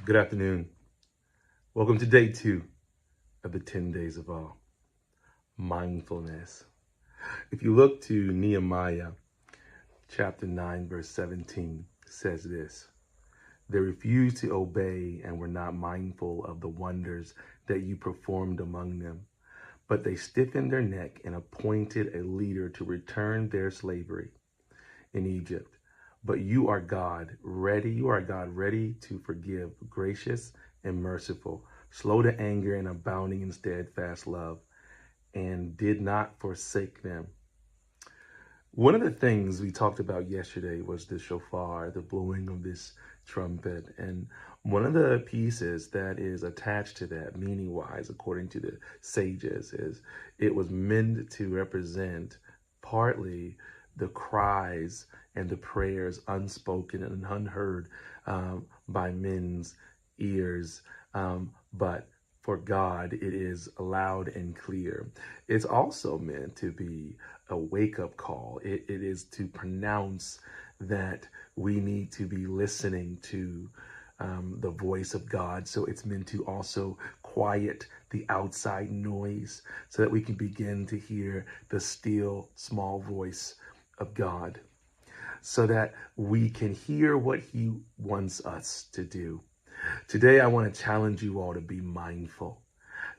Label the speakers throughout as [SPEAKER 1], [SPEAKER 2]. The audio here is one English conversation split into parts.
[SPEAKER 1] Good afternoon. Welcome to day 2 of the 10 days of awe. Mindfulness. If you look to Nehemiah chapter 9, verse 17, it says this: They refused to obey and were not mindful of the wonders that you performed among them, but they stiffened their neck and appointed a leader to return their slavery in Egypt. But you are God, ready to forgive, gracious and merciful, slow to anger and abounding in steadfast love, and did not forsake them. One of the things we talked about yesterday was the shofar, the blowing of this trumpet. And one of the pieces that is attached to that, meaning wise, according to the sages, is it was meant to represent partly the cries and the prayers unspoken and unheard by men's ears, but for God, it is loud and clear. It's also meant to be a wake-up call. It is to pronounce that we need to be listening to the voice of God. So it's meant to also quiet the outside noise so that we can begin to hear the still, small voice of God, so that we can hear what He wants us to do. Today, I want to challenge you all to be mindful.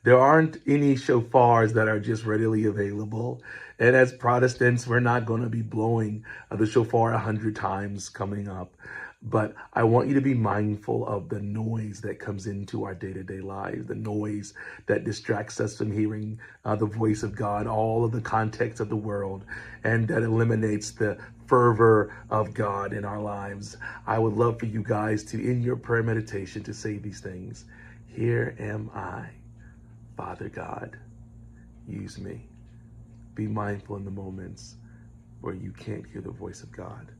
[SPEAKER 1] There aren't any shofars that are just readily available. And as Protestants, we're not going to be blowing the shofar 100 times coming up. But I want you to be mindful of the noise that comes into our day-to-day lives, the noise that distracts us from hearing the voice of God, all of the context of the world, and that eliminates the fervor of God in our lives. I would love for you guys to, in your prayer meditation, to say these things. Here am I, Father God, use me. Be mindful in the moments where you can't hear the voice of God.